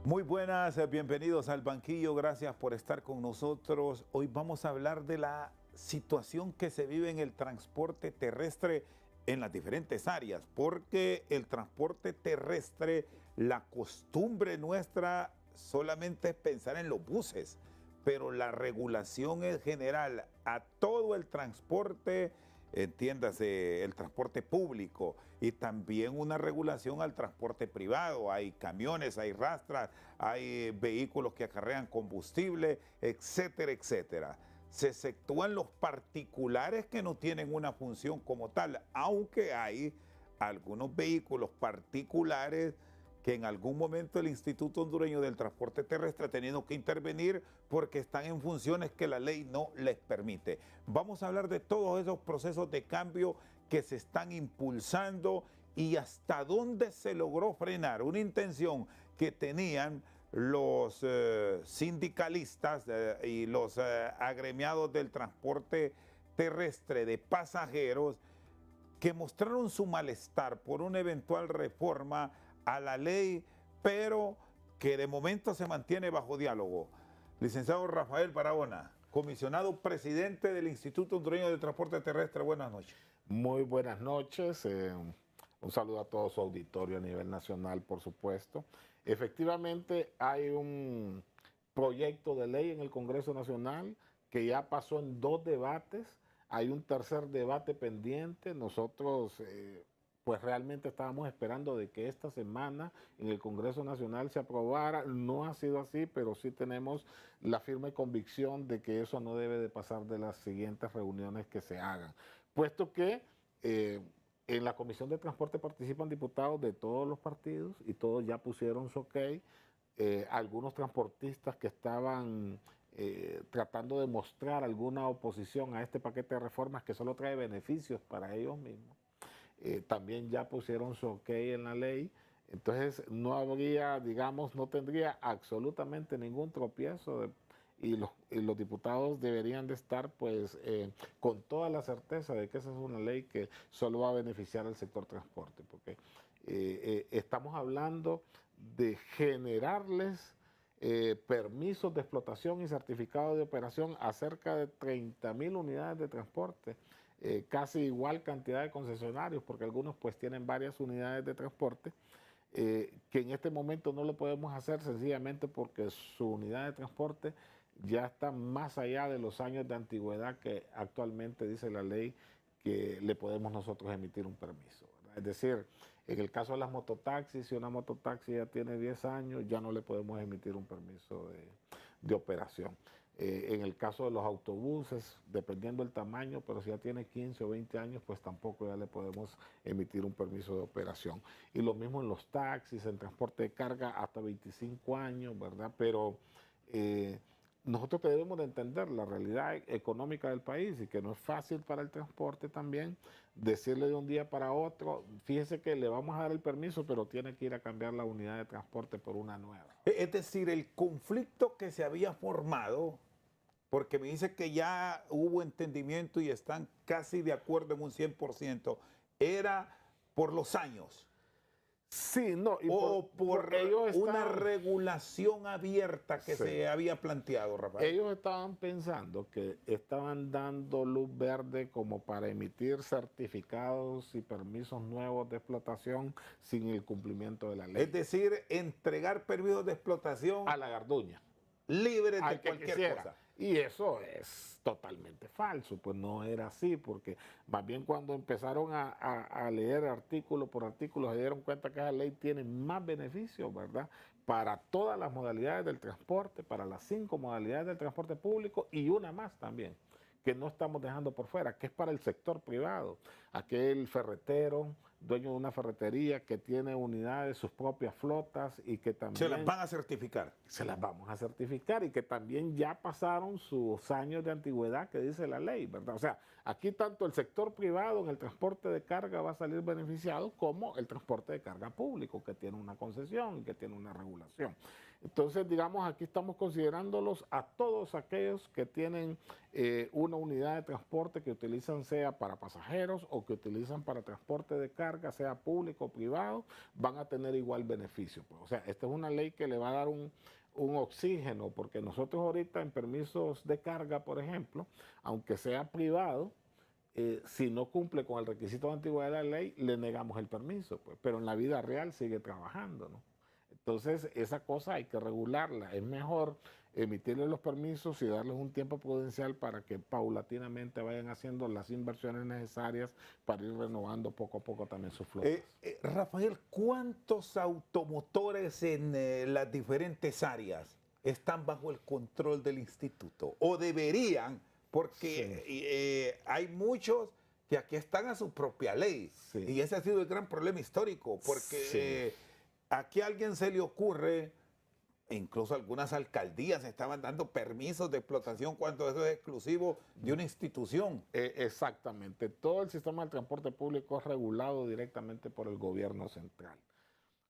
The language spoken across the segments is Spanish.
Muy buenas, bienvenidos al banquillo, gracias por estar con nosotros. Hoy vamos a hablar de la situación que se vive en el transporte terrestre en las diferentes áreas, porque el transporte terrestre, la costumbre nuestra solamente es pensar en los buses, pero la regulación en general a todo el transporte, entiéndase, el transporte público y también una regulación al transporte privado. Hay camiones, hay rastras, hay vehículos que acarrean combustible, etcétera, etcétera. Se exceptúan los particulares que no tienen una función como tal, aunque hay algunos vehículos particulares que en algún momento el Instituto Hondureño del Transporte Terrestre ha tenido que intervenir porque están en funciones que la ley no les permite. Vamos a hablar de todos esos procesos de cambio que se están impulsando y hasta dónde se logró frenar una intención que tenían los sindicalistas y los agremiados del transporte terrestre de pasajeros, que mostraron su malestar por una eventual reforma a la ley, pero que de momento se mantiene bajo diálogo. Licenciado Rafael Barahona, comisionado presidente del Instituto Hondureño de Transporte Terrestre, buenas noches. Muy buenas noches, un saludo a todo su auditorio a nivel nacional, por supuesto. Efectivamente, hay un proyecto de ley en el Congreso Nacional que ya pasó en 2 debates, hay un tercer debate pendiente. Nosotros pues realmente estábamos esperando de que esta semana en el Congreso Nacional se aprobara. No ha sido así, pero sí tenemos la firme convicción de que eso no debe de pasar de las siguientes reuniones que se hagan, puesto que en la Comisión de Transporte participan diputados de todos los partidos y todos ya pusieron su ok. Algunos transportistas que estaban tratando de mostrar alguna oposición a este paquete de reformas que solo trae beneficios para ellos mismos, también ya pusieron su ok en la ley. Entonces no habría, digamos, no tendría absolutamente ningún tropiezo y los diputados deberían de estar pues con toda la certeza de que esa es una ley que solo va a beneficiar al sector transporte, porque estamos hablando de generarles permisos de explotación y certificado de operación a cerca de 30,000 unidades de transporte, casi igual cantidad de concesionarios, porque algunos pues tienen varias unidades de transporte, que en este momento no lo podemos hacer sencillamente porque su unidad de transporte ya está más allá de los años de antigüedad que actualmente dice la ley que le podemos nosotros emitir un permiso, ¿verdad? Es decir, en el caso de las mototaxis, si una mototaxi ya tiene 10 años, ya no le podemos emitir un permiso de operación. En el caso de los autobuses, dependiendo del tamaño, pero si ya tiene 15 o 20 años, pues tampoco ya le podemos emitir un permiso de operación. Y lo mismo en los taxis, en transporte de carga, hasta 25 años, ¿verdad? Pero nosotros debemos de entender la realidad económica del país y que no es fácil para el transporte también decirle de un día para otro, fíjese que le vamos a dar el permiso, pero tiene que ir a cambiar la unidad de transporte por una nueva. Es decir, el conflicto que se había formado, porque me dice que ya hubo entendimiento y están casi de acuerdo en un 100%, era por los años. Sí, no, y O por ellos una estaban, regulación abierta que sí, se había planteado, Rafael. ellos estaban pensando que estaban dando luz verde como para emitir certificados y permisos nuevos de explotación sin el cumplimiento de la ley. Es decir, entregar permisos de explotación A la garduña. libres de Al que cualquier quisiera. cosa. Y eso es totalmente falso, pues no era así, porque más bien cuando empezaron a leer artículo por artículo se dieron cuenta que esa ley tiene más beneficios, ¿verdad? Para todas las modalidades del transporte, para las 5 modalidades del transporte público y una más también, que no estamos dejando por fuera, que es para el sector privado. Aquel ferretero, dueño de una ferretería que tiene unidades, sus propias flotas y que también Se las van a certificar. se las vamos a certificar y que también ya pasaron sus años de antigüedad que dice la ley, ¿verdad? O sea, aquí tanto el sector privado en el transporte de carga va a salir beneficiado como el transporte de carga público que tiene una concesión y que tiene una regulación. Entonces, digamos, aquí estamos considerándolos a todos aquellos que tienen una unidad de transporte que utilizan sea para pasajeros o que utilizan para transporte de carga, sea público o privado, van a tener igual beneficio, pues. O sea, esta es una ley que le va a dar un oxígeno, porque nosotros ahorita en permisos de carga, por ejemplo, aunque sea privado, si no cumple con el requisito de antigüedad de la ley, le negamos el permiso, pues, pero en la vida real sigue trabajando, ¿no? Entonces, esa cosa hay que regularla. Es mejor emitirle los permisos y darles un tiempo prudencial para que paulatinamente vayan haciendo las inversiones necesarias para ir renovando poco a poco también sus flotas. Rafael, ¿cuántos automotores en las diferentes áreas están bajo el control del instituto? ¿O deberían? Porque hay muchos que aquí están a su propia ley. Sí. Y ese ha sido el gran problema histórico, porque aquí a alguien se le ocurre, incluso algunas alcaldías estaban dando permisos de explotación cuando eso es exclusivo de una institución. Exactamente. Todo el sistema de transporte público es regulado directamente por el gobierno central.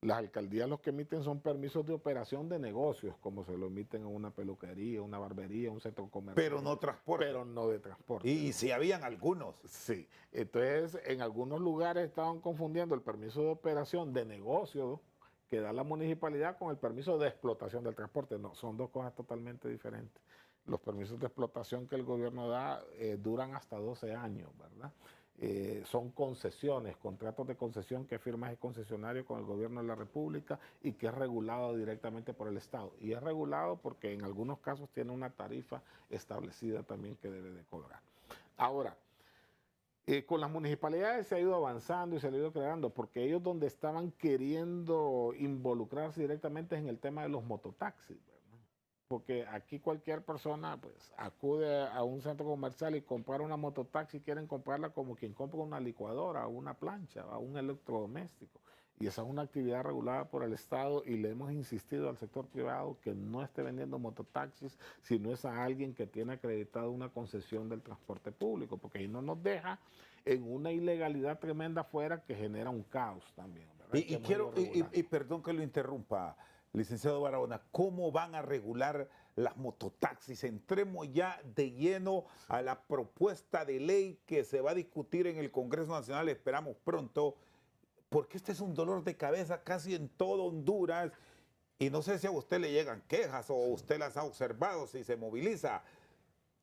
Las alcaldías los que emiten son permisos de operación de negocios, como se lo emiten en una peluquería, una barbería, un centro comercial. Pero no transporte. Pero no de transporte. Y sí habían algunos. Sí. Entonces, en algunos lugares estaban confundiendo el permiso de operación de negocio que da la municipalidad con el permiso de explotación del transporte. No, son dos cosas totalmente diferentes. Los permisos de explotación que el gobierno da duran hasta 12 años, ¿verdad? Son concesiones, contratos de concesión que firma el concesionario con el gobierno de la República y que es regulado directamente por el Estado. Y es regulado porque en algunos casos tiene una tarifa establecida también que debe de cobrar. Ahora, con las municipalidades se ha ido avanzando y se ha ido creando, porque ellos donde estaban queriendo involucrarse directamente es en el tema de los mototaxis, ¿verdad? Porque aquí cualquier persona pues acude a un centro comercial y comprar una mototaxi, quieren comprarla como quien compra una licuadora o una plancha o un electrodoméstico. Y esa es una actividad regulada por el Estado y le hemos insistido al sector privado que no esté vendiendo mototaxis si no es a alguien que tiene acreditado una concesión del transporte público, porque ahí no nos deja en una ilegalidad tremenda afuera que genera un caos también, ¿verdad? Y perdón que lo interrumpa, licenciado Barahona, ¿cómo van a regular las mototaxis? Entremos ya de lleno a la propuesta de ley que se va a discutir en el Congreso Nacional, esperamos pronto, porque este es un dolor de cabeza casi en todo Honduras, y no sé si a usted le llegan quejas o usted las ha observado, si se moviliza.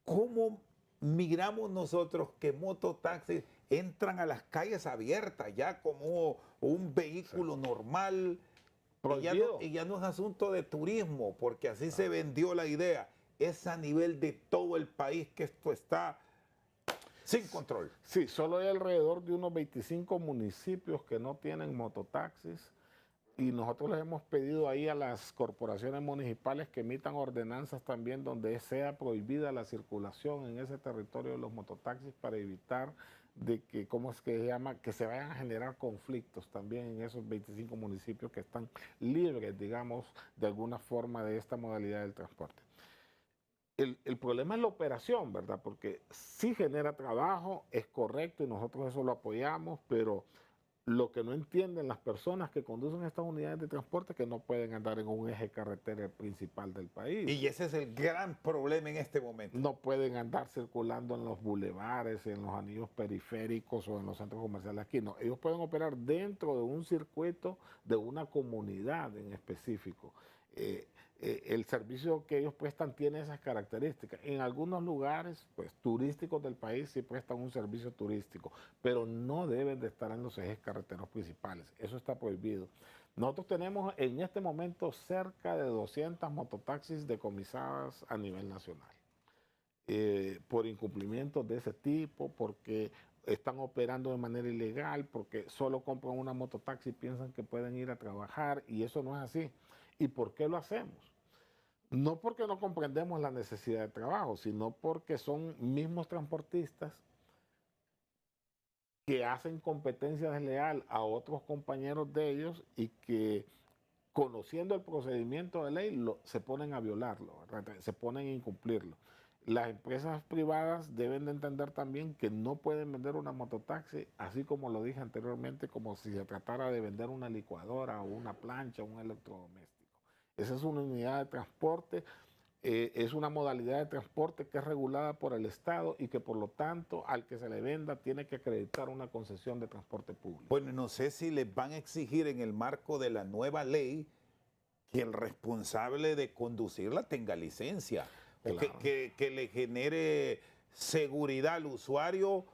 ¿Cómo miramos nosotros que mototaxis entran a las calles abiertas ya como un vehículo normal? Y ya no es asunto de turismo, porque así se vendió la idea. Es a nivel de todo el país que esto está sin control. Sí, solo hay alrededor de unos 25 municipios que no tienen mototaxis y nosotros les hemos pedido ahí a las corporaciones municipales que emitan ordenanzas también donde sea prohibida la circulación en ese territorio de los mototaxis para evitar de que, ¿cómo es que se llama? Que se vayan a generar conflictos también en esos 25 municipios que están libres, digamos, de alguna forma de esta modalidad del transporte. El problema es la operación, ¿verdad? Porque sí genera trabajo, es correcto y nosotros eso lo apoyamos, pero lo que no entienden las personas que conducen estas unidades de transporte es que no pueden andar en un eje carretera principal del país. Y ese es el gran problema en este momento. No pueden andar circulando en los bulevares, en los anillos periféricos o en los centros comerciales aquí. No, ellos pueden operar dentro de un circuito de una comunidad en específico. El servicio que ellos prestan tiene esas características. En algunos lugares pues, turísticos del país sí prestan un servicio turístico, pero no deben de estar en los ejes carreteros principales. Eso está prohibido. Nosotros tenemos en este momento cerca de 200 mototaxis decomisadas a nivel nacional por incumplimientos de ese tipo, porque están operando de manera ilegal, porque solo compran una mototaxi y piensan que pueden ir a trabajar y eso no es así. ¿Y por qué lo hacemos? No porque no comprendemos la necesidad de trabajo, sino porque son mismos transportistas que hacen competencia desleal a otros compañeros de ellos y que, conociendo el procedimiento de ley, se ponen a violarlo, ¿verdad? Se ponen a incumplirlo. Las empresas privadas deben de entender también que no pueden vender una mototaxi, así como lo dije anteriormente, como si se tratara de vender una licuadora o una plancha o un electrodoméstico. Esa es una unidad de transporte, es una modalidad de transporte que es regulada por el Estado y que por lo tanto al que se le venda tiene que acreditar una concesión de transporte público. Bueno, no sé si les van a exigir en el marco de la nueva ley que el responsable de conducirla tenga licencia, o Claro. que le genere seguridad al usuario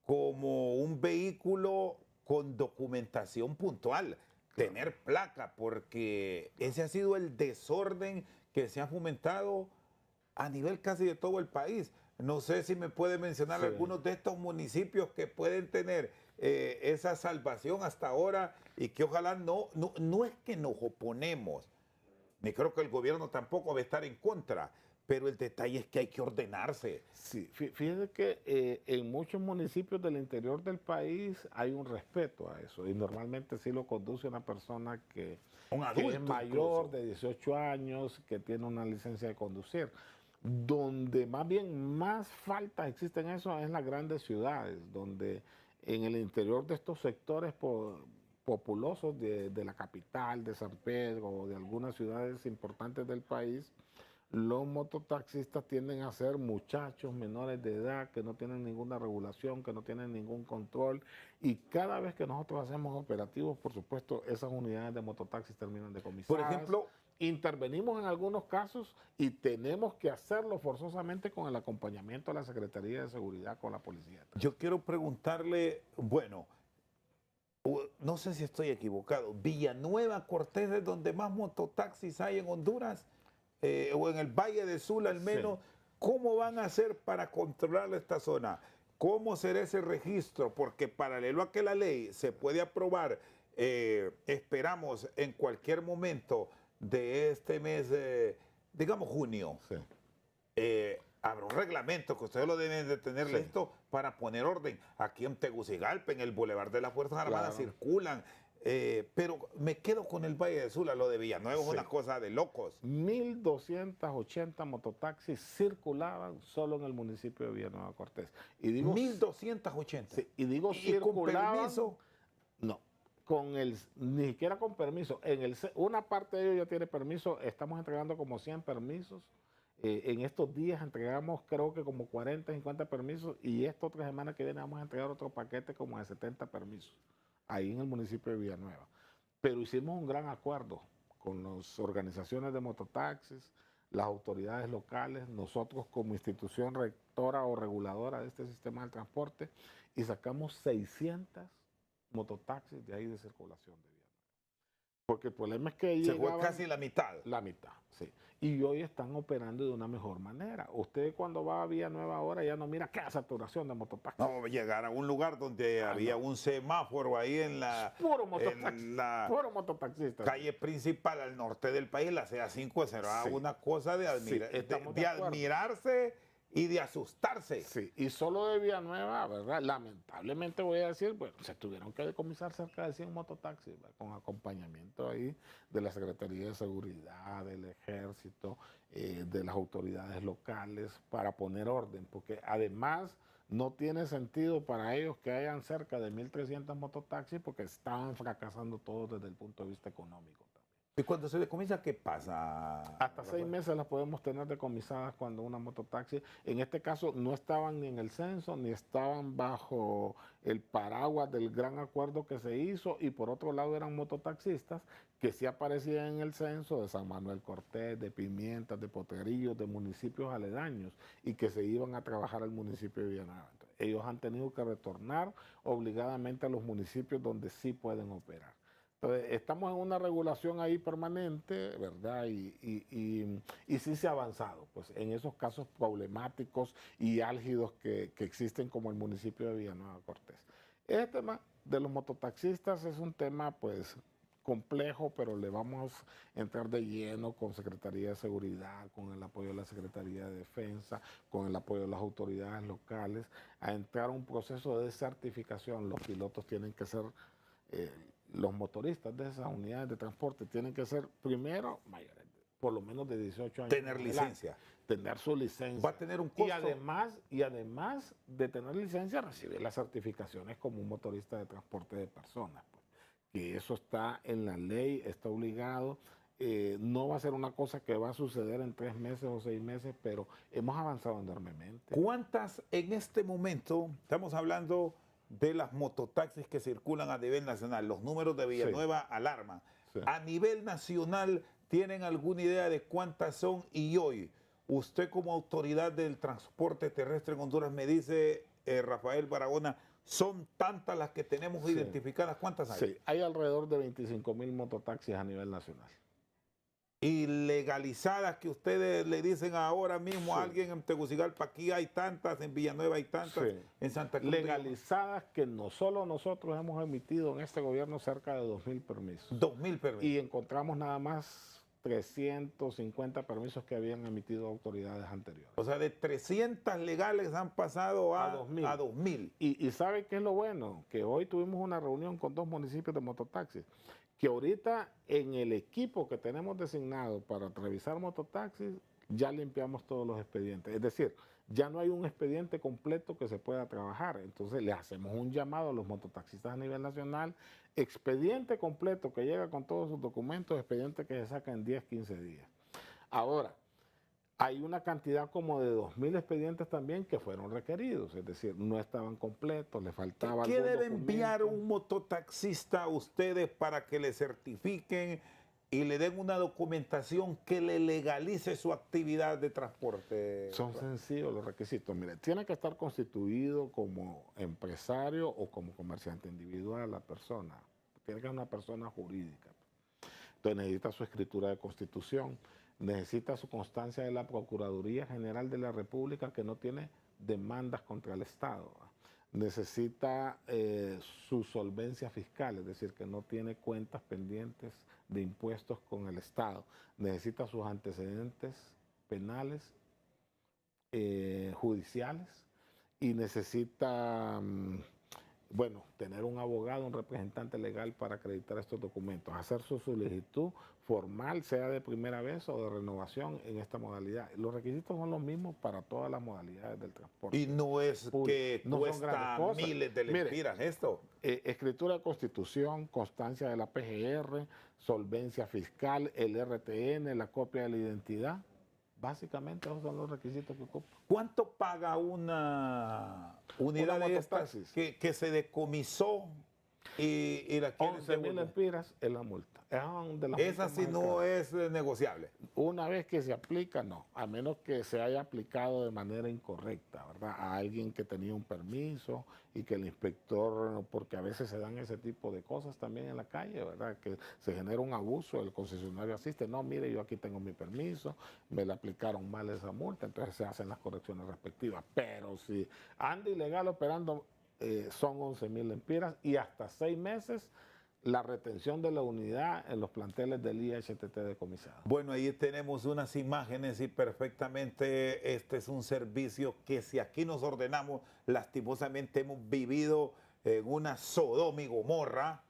como un vehículo con documentación puntual, tener placa, porque ese ha sido el desorden que se ha fomentado a nivel casi de todo el país. No sé si me puede mencionar Sí. algunos de estos municipios que pueden tener esa salvación hasta ahora y que ojalá no es que nos oponemos, ni creo que el gobierno tampoco va a estar en contra, pero el detalle es que hay que ordenarse. Sí, fíjese que en muchos municipios del interior del país hay un respeto a eso y normalmente sí lo conduce una persona que, Un que es adulto mayor incluso. de 18 años, que tiene una licencia de conducir. Donde más bien más faltas existen eso es en las grandes ciudades, donde en el interior de estos sectores populosos de la capital, de San Pedro o de algunas ciudades importantes del país, los mototaxistas tienden a ser muchachos menores de edad que no tienen ninguna regulación, que no tienen ningún control y cada vez que nosotros hacemos operativos, por supuesto, esas unidades de mototaxis terminan decomisadas. Por ejemplo, Intervenimos en algunos casos y tenemos que hacerlo forzosamente con el acompañamiento de la Secretaría de Seguridad, con la policía. yo quiero preguntarle, bueno, no sé si estoy equivocado, Villanueva, Cortés es donde más mototaxis hay en Honduras, o en el Valle de Sula al menos. Sí. ¿Cómo van a hacer para controlar esta zona? ¿Cómo será ese registro? Porque paralelo a que la ley se puede aprobar, esperamos en cualquier momento de este mes, digamos junio, Sí. habrá un reglamento que ustedes lo deben de tener Sí. listo para poner orden. Aquí en Tegucigalpa, en el Boulevard de las Fuerzas Armadas, Claro. circulan. Pero me quedo con el Valle de Sula, lo de Villanueva es Sí. una cosa de locos. 1.280 mototaxis circulaban solo en el municipio de Villanueva Cortés. Y digo, 1280. sí, y digo Y con circulaban, permiso. no, ni siquiera con permiso. Una parte de ellos ya tiene permiso, estamos entregando como 100 permisos. En estos días entregamos creo que como 40, 50 permisos y esta otra semana que viene vamos a entregar otro paquete como de 70 permisos ahí en el municipio de Villanueva. Pero hicimos un gran acuerdo con las organizaciones de mototaxis, las autoridades locales, nosotros como institución rectora o reguladora de este sistema de transporte y sacamos 600 mototaxis de ahí de circulación de Villanueva. Porque el problema es que Se fue llegaban casi la mitad. la mitad, sí. Y hoy están operando de una mejor manera. Usted cuando va a Villanueva ahora ya no mira qué saturación de mototaxis. No, llegar a un lugar donde había un semáforo ahí en la, Puro mototaxi, en la puro mototaxista. calle principal al norte del país, la CA5, será Sí. una cosa de, Sí, estamos de de acuerdo. admirarse y de asustarse. Sí, y solo de Villanueva, ¿verdad? Lamentablemente voy a decir, bueno, se tuvieron que decomisar cerca de 100 mototaxis, ¿verdad? Con acompañamiento ahí de la Secretaría de Seguridad, del Ejército, de las autoridades locales, para poner orden, porque además no tiene sentido para ellos que hayan cerca de 1.300 mototaxis porque estaban fracasando todos desde el punto de vista económico. Y cuando se decomisa, ¿qué pasa? Hasta 6 meses las podemos tener decomisadas cuando una mototaxi, en este caso no estaban ni en el censo, ni estaban bajo el paraguas del gran acuerdo que se hizo y por otro lado eran mototaxistas que sí aparecían en el censo de San Manuel Cortés, de Pimientas, de Potrerillos, de municipios aledaños y que se iban a trabajar al municipio de Villanueva. Entonces, ellos han tenido que retornar obligadamente a los municipios donde sí pueden operar. Entonces, estamos en una regulación ahí permanente, ¿verdad? Y sí se ha avanzado, pues, en esos casos problemáticos y álgidos que existen como el municipio de Villanueva Cortés. Este tema de los mototaxistas es un tema, pues, complejo, pero le vamos a entrar de lleno con Secretaría de Seguridad, con el apoyo de la Secretaría de Defensa, con el apoyo de las autoridades locales, a entrar a un proceso de certificación. Los pilotos tienen que ser... los motoristas de esas unidades de transporte tienen que ser primero mayores, por lo menos de 18 años. Tener licencia. Tener su licencia. Va a tener un costo. Y además de tener licencia, recibir las certificaciones como un motorista de transporte de personas. Pues, que eso está en la ley, está obligado. no va a ser una cosa que va a suceder en 3 meses o 6 meses, pero hemos avanzado enormemente. ¿Cuántas en este momento, estamos hablando de las mototaxis que circulan a nivel nacional, los números de Villanueva alarman? Sí. A nivel nacional, ¿tienen alguna idea de cuántas son? Y hoy, usted como autoridad del transporte terrestre en Honduras me dice, Rafael Barahona, ¿son tantas las que tenemos Sí. identificadas? ¿Cuántas hay? Sí, hay alrededor de 25.000 mototaxis a nivel nacional. Y legalizadas que ustedes le dicen ahora mismo a alguien en Tegucigalpa, aquí hay tantas, en Villanueva hay tantas, Sí. en Santa Cruz. Legalizadas que no solo nosotros hemos emitido en este gobierno cerca de 2.000 permisos. 2.000 permisos. Y encontramos nada más 350 permisos que habían emitido autoridades anteriores. O sea, de 300 legales han pasado a 2.000. Y ¿sabe qué es lo bueno? Que hoy tuvimos una reunión con 2 municipios de mototaxis, que ahorita en el equipo que tenemos designado para revisar mototaxis, ya limpiamos todos los expedientes. Es decir, ya no hay un expediente completo que se pueda trabajar. Entonces le hacemos un llamado a los mototaxistas a nivel nacional, expediente completo que llega con todos sus documentos, expediente que se saca en 10, 15 días. Ahora, hay una cantidad como de 2.000 expedientes también que fueron requeridos, es decir, no estaban completos, le faltaba ¿Qué algún debe documento. enviar un mototaxista a ustedes para que le certifiquen y le den una documentación que le legalice su actividad de transporte? Son sencillos los requisitos. Mire, tiene que estar constituido como empresario o como comerciante individual la persona. Tiene que ser una persona jurídica. Entonces necesita su escritura de constitución, necesita su constancia de la Procuraduría General de la República que no tiene demandas contra el Estado. Necesita su solvencia fiscal, es decir, que no tiene cuentas pendientes de impuestos con el Estado. Necesita sus antecedentes penales, judiciales, y necesita, bueno, tener un abogado, un representante legal para acreditar estos documentos, hacer su solicitud formal, sea de primera vez o de renovación en esta modalidad. Los requisitos son los mismos para todas las modalidades del transporte. Y no es que no cuesta miles de lempiras esto. Escritura de constitución, constancia de la PGR, solvencia fiscal, el RTN, la copia de la identidad. Básicamente esos son los requisitos que ocupa. ¿Cuánto paga una unidad de estas que se decomisó y la quieren 11.000 lempiras es la multa. Esa sí no es negociable. Una vez que se aplica, no. A menos que se haya aplicado de manera incorrecta, ¿verdad? A alguien que tenía un permiso y que el inspector, porque a veces se dan ese tipo de cosas también en la calle, ¿verdad? Que se genera un abuso, el concesionario asiste, no, mire, yo aquí tengo mi permiso, me le aplicaron mal esa multa, entonces se hacen las correcciones respectivas. Pero si anda ilegal operando, son 11.000 lempiras y hasta 6 meses la retención de la unidad en los planteles del IHTT decomisado. Bueno, ahí tenemos unas imágenes y perfectamente este es un servicio que si aquí nos ordenamos, lastimosamente hemos vivido en una Sodoma y Gomorra,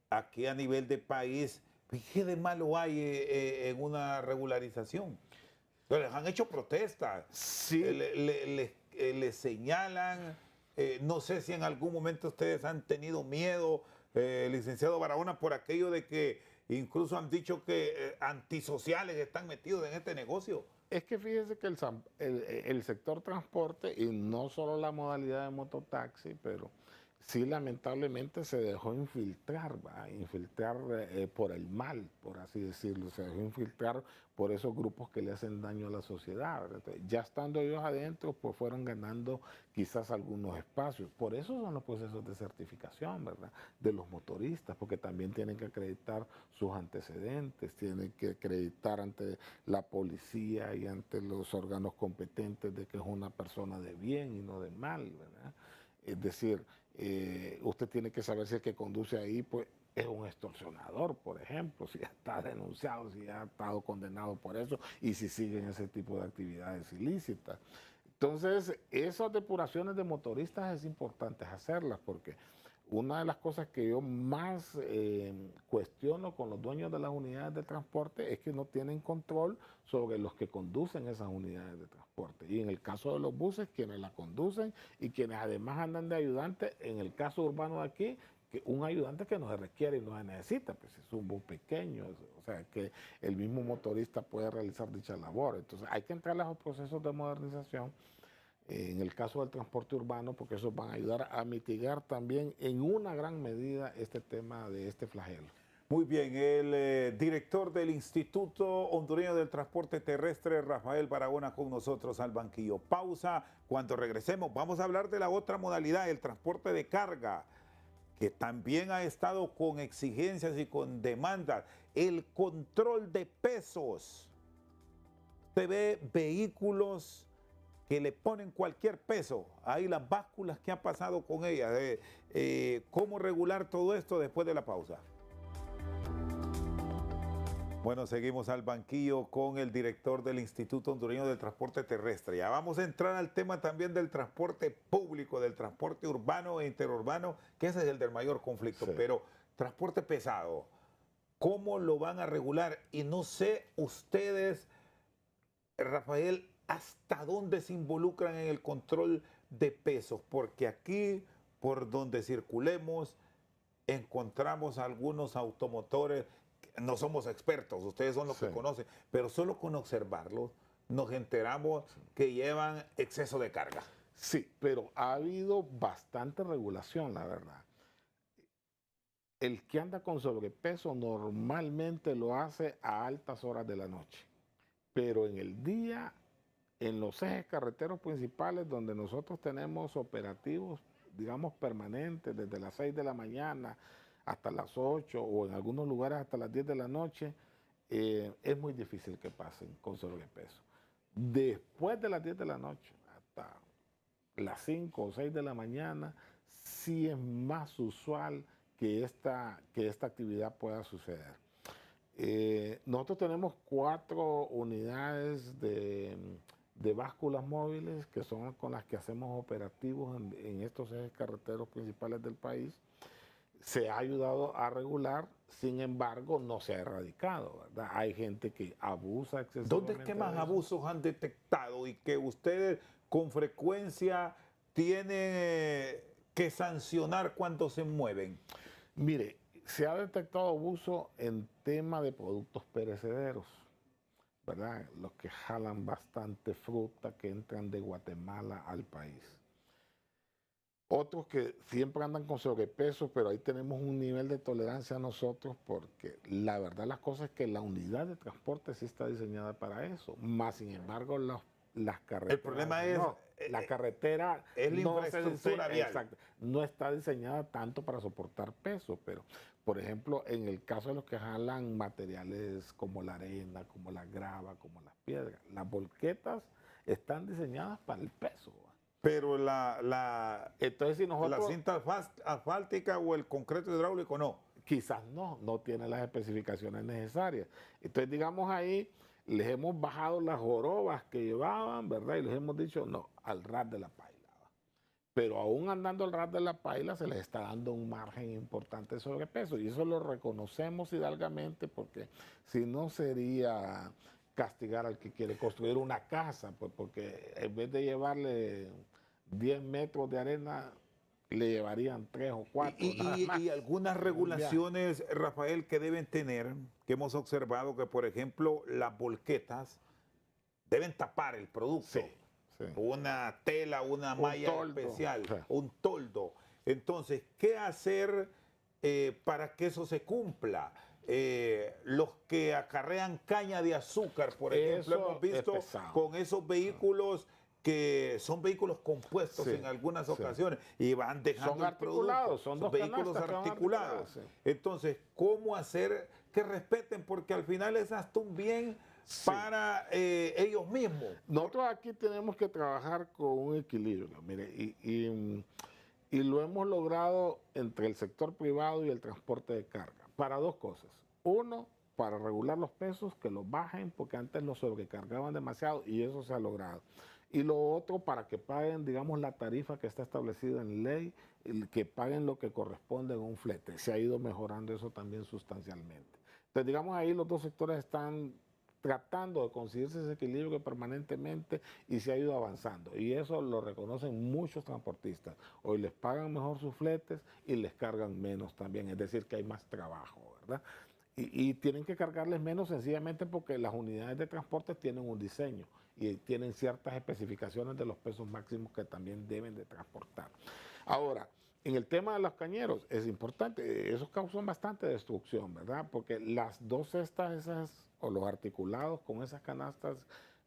aquí a nivel de país. ¿Qué de malo hay en una regularización? Les han hecho protestas, sí. le señalan, no sé si en algún momento ustedes han tenido miedo, licenciado Barahona, por aquello de que incluso han dicho que antisociales están metidos en este negocio. Es que fíjese que el sector transporte, y no solo la modalidad de mototaxi, pero sí lamentablemente se dejó infiltrar, por el mal, por así decirlo, se dejó infiltrar por esos grupos que le hacen daño a la sociedad. Entonces, ya estando ellos adentro, pues fueron ganando quizás algunos espacios. Por eso son los procesos de certificación, ¿verdad? De los motoristas, porque también tienen que acreditar sus antecedentes, tienen que acreditar ante la policía y ante los órganos competentes de que es una persona de bien y no de mal, ¿verdad? Es decir, usted tiene que saber si el que conduce ahí pues, es un extorsionador, por ejemplo, si ya está denunciado, si ya ha estado condenado por eso y si siguen ese tipo de actividades ilícitas. Entonces, esas depuraciones de motoristas es importante hacerlas porque una de las cosas que yo más cuestiono con los dueños de las unidades de transporte es que no tienen control sobre los que conducen esas unidades de transporte. Y en el caso de los buses, quienes la conducen y quienes además andan de ayudantes, en el caso urbano de aquí, que un ayudante que no se requiere y no se necesita, pues es un bus pequeño, o sea, que el mismo motorista puede realizar dicha labor. Entonces hay que entrar a los procesos de modernización, en el caso del transporte urbano, porque esos van a ayudar a mitigar también en una gran medida este tema de este flagelo. Muy bien, el director del Instituto Hondureño del Transporte Terrestre, Rafael Barahona, con nosotros al banquillo. Pausa, cuando regresemos vamos a hablar de la otra modalidad, el transporte de carga, que también ha estado con exigencias y con demandas. El control de pesos. Usted ve vehículos que le ponen cualquier peso. Ahí las básculas que ha pasado con ellas. ¿Cómo regular todo esto después de la pausa? Bueno, seguimos al banquillo con el director del Instituto Hondureño del Transporte Terrestre. Ya vamos a entrar al tema también del transporte público, del transporte urbano e interurbano, que ese es el del mayor conflicto. Sí. Pero transporte pesado, ¿cómo lo van a regular? Y no sé ustedes, Rafael, hasta dónde se involucran en el control de pesos, porque aquí, por donde circulemos, encontramos algunos automotores. No somos expertos, ustedes son los que conocen, pero solo con observarlos nos enteramos que llevan exceso de carga. Sí, pero ha habido bastante regulación, la verdad. El que anda con sobrepeso normalmente lo hace a altas horas de la noche, pero en el día, en los ejes carreteros principales donde nosotros tenemos operativos, digamos, permanentes, desde las 6 de la mañana, hasta las 8 o en algunos lugares hasta las 10 de la noche, es muy difícil que pasen con sobrepeso. Después de las 10 de la noche hasta las 5 o 6 de la mañana, sí es más usual que esta actividad pueda suceder. Nosotros tenemos 4 unidades de básculas móviles que son con las que hacemos operativos en estos ejes carreteros principales del país. Se ha ayudado a regular, sin embargo, no se ha erradicado, ¿verdad? Hay gente que abusa excesivamente. ¿Dónde es que más abusos han detectado y que ustedes con frecuencia tienen que sancionar cuando se mueven? Mire, se ha detectado abuso en tema de productos perecederos, ¿verdad? Los que jalan bastante fruta que entran de Guatemala al país. Otros que siempre andan con sobrepeso, pero ahí tenemos un nivel de tolerancia nosotros porque la verdad las cosas es que la unidad de transporte sí está diseñada para eso. Más sin embargo, las carreteras... El problema es... No, la carretera es la infraestructura vial. Exacto, no está diseñada tanto para soportar peso, pero por ejemplo, en el caso de los que jalan materiales como la arena, como la grava, como las piedras, las volquetas están diseñadas para el peso. Pero entonces, si nosotros, la cinta asfáltica o el concreto hidráulico no. Quizás no tiene las especificaciones necesarias. Entonces, digamos ahí, les hemos bajado las jorobas que llevaban, ¿verdad? Y les hemos dicho, no, al ras de la paila. Pero aún andando al ras de la paila, se les está dando un margen importante de sobrepeso. Y eso lo reconocemos hidalgamente porque si no sería castigar al que quiere construir una casa, pues porque en vez de llevarle 10 metros de arena, le llevarían 3 o 4. Y algunas regulaciones, Rafael, que deben tener, que hemos observado que, por ejemplo, las volquetas deben tapar el producto. Sí. Una tela, una malla especial, un toldo. Entonces, ¿qué hacer para que eso se cumpla? Los que acarrean caña de azúcar, por ejemplo, hemos visto con esos vehículos que son vehículos compuestos en algunas ocasiones y van dejando son articulados, son vehículos articulados. Entonces, ¿cómo hacer que respeten? Porque al final es hasta un bien para ellos mismos. Nosotros aquí tenemos que trabajar con un equilibrio, mire, y lo hemos logrado entre el sector privado y el transporte de carga, para 2 cosas. Uno, para regular los pesos, que los bajen, porque antes los sobrecargaban demasiado y eso se ha logrado. Y lo otro, para que paguen, digamos, la tarifa que está establecida en ley, que paguen lo que corresponde en un flete. Se ha ido mejorando eso también sustancialmente. Entonces, digamos, ahí los 2 sectores están tratando de conseguirse ese equilibrio permanentemente y se ha ido avanzando. Y eso lo reconocen muchos transportistas. Hoy les pagan mejor sus fletes y les cargan menos también, es decir, que hay más trabajo, ¿verdad? Y tienen que cargarles menos sencillamente porque las unidades de transporte tienen un diseño y tienen ciertas especificaciones de los pesos máximos que también deben de transportar. Ahora, en el tema de los cañeros, es importante, esos causan bastante destrucción, ¿verdad? Porque las dos cestas esas, o los articulados con esas canastas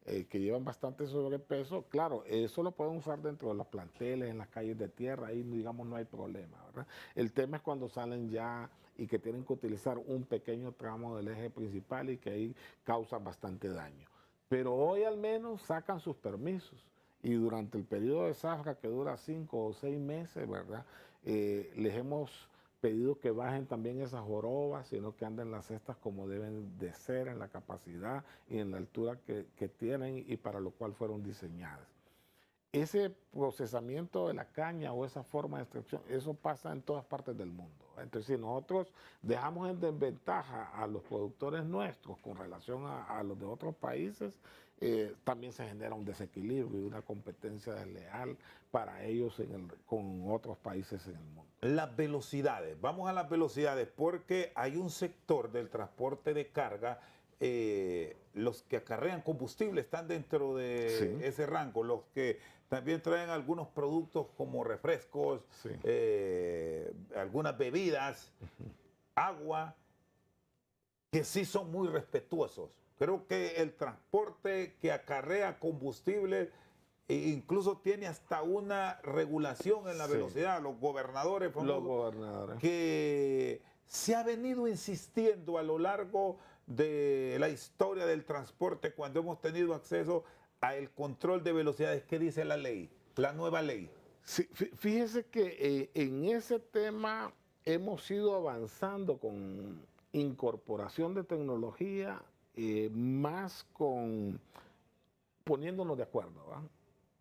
que llevan bastante sobrepeso, claro, eso lo pueden usar dentro de los planteles, en las calles de tierra, ahí digamos no hay problema, ¿verdad? El tema es cuando salen ya y que tienen que utilizar un pequeño tramo del eje principal y que ahí causan bastante daño. Pero hoy al menos sacan sus permisos y durante el periodo de zafra que dura 5 o 6 meses, ¿verdad? Les hemos pedido que bajen también esas jorobas, sino que anden las cestas como deben de ser, en la capacidad y en la altura que tienen y para lo cual fueron diseñadas. Ese procesamiento de la caña o esa forma de extracción, eso pasa en todas partes del mundo. Entonces, si nosotros dejamos en desventaja a los productores nuestros con relación a los de otros países, también se genera un desequilibrio y una competencia desleal para ellos con otros países en el mundo. Las velocidades, vamos a las velocidades, porque hay un sector del transporte de carga, los que acarrean combustible están dentro de Sí. ese rango, los que también traen algunos productos como refrescos, Sí. algunas bebidas, agua, que sí son muy respetuosos. Creo que el transporte que acarrea combustible incluso tiene hasta una regulación en la Sí. velocidad. Los gobernadores famosos, Los gobernadores. que se ha venido insistiendo a lo largo de la historia del transporte cuando hemos tenido acceso al control de velocidades. ¿Qué dice la ley, la nueva ley? Sí, fíjese que en ese tema hemos ido avanzando con incorporación de tecnología, más con poniéndonos de acuerdo, ¿va?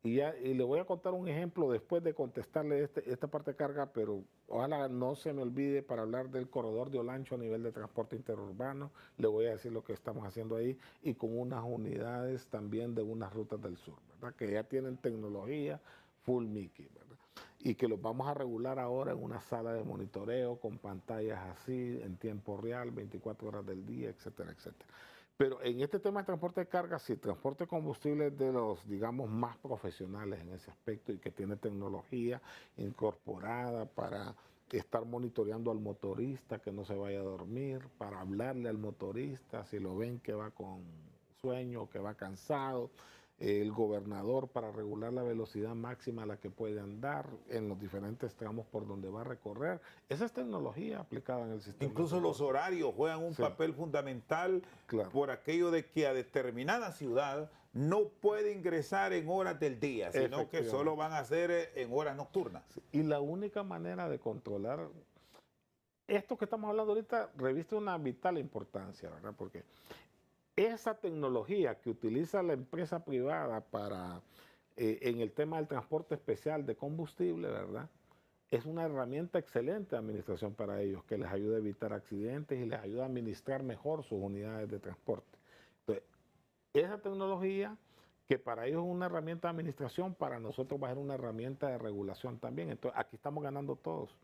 Y le voy a contar un ejemplo después de contestarle esta parte de carga, pero ojalá no se me olvide para hablar del corredor de Olancho a nivel de transporte interurbano. Le voy a decir lo que estamos haciendo ahí y con unas unidades también de unas rutas del sur, ¿verdad? Que ya tienen tecnología full Mickey, ¿verdad? Y que los vamos a regular ahora en una sala de monitoreo con pantallas así en tiempo real, 24 horas del día, etcétera, etcétera. Pero en este tema de transporte de carga, sí, transporte de combustible es de los, digamos, más profesionales en ese aspecto y que tiene tecnología incorporada para estar monitoreando al motorista que no se vaya a dormir, para hablarle al motorista si lo ven que va con sueño, que va cansado, el gobernador para regular la velocidad máxima a la que puede andar en los diferentes tramos por donde va a recorrer. Esa es tecnología aplicada en el sistema. Incluso los horarios juegan un papel fundamental, claro, por aquello de que a determinada ciudad no puede ingresar en horas del día, sino que solo van a ser en horas nocturnas. Sí. Y la única manera de controlar esto que estamos hablando ahorita reviste una vital importancia, ¿verdad? Porque esa tecnología que utiliza la empresa privada para en el tema del transporte especial de combustible, ¿verdad? Es una herramienta excelente de administración para ellos, que les ayuda a evitar accidentes y les ayuda a administrar mejor sus unidades de transporte. Entonces, esa tecnología, que para ellos es una herramienta de administración, para nosotros va a ser una herramienta de regulación también. Entonces, aquí estamos ganando todos.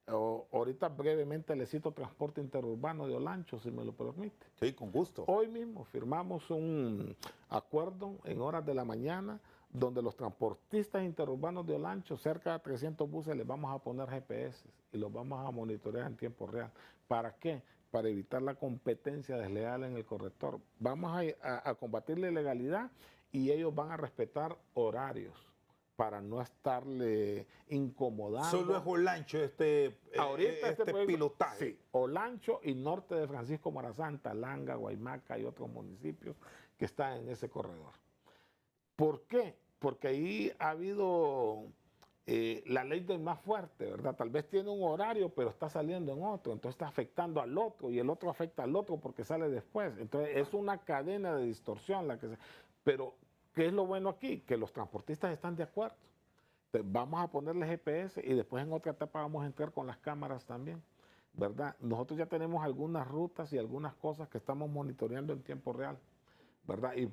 Ahorita brevemente le cito transporte interurbano de Olancho, si me lo permite. Sí, con gusto. Hoy mismo firmamos un acuerdo en horas de la mañana donde los transportistas interurbanos de Olancho, cerca de 300 buses, les vamos a poner GPS y los vamos a monitorear en tiempo real. ¿Para qué? Para evitar la competencia desleal en el corredor. Vamos a combatir la ilegalidad y ellos van a respetar horarios para no estarle incomodando. Solo es Olancho ahorita este pilotaje. Sí, Olancho y norte de Francisco Morazán, Langa, Guaymaca y otros municipios que están en ese corredor. ¿Por qué? Porque ahí ha habido la ley del más fuerte, ¿verdad? Tal vez tiene un horario, pero está saliendo en otro, entonces está afectando al otro y el otro afecta al otro porque sale después. Entonces es una cadena de distorsión la que se... Pero ¿qué es lo bueno aquí? Que los transportistas están de acuerdo. Entonces, vamos a ponerle GPS y después en otra etapa vamos a entrar con las cámaras también, ¿verdad? Nosotros ya tenemos algunas rutas y algunas cosas que estamos monitoreando en tiempo real. ¿verdad? Y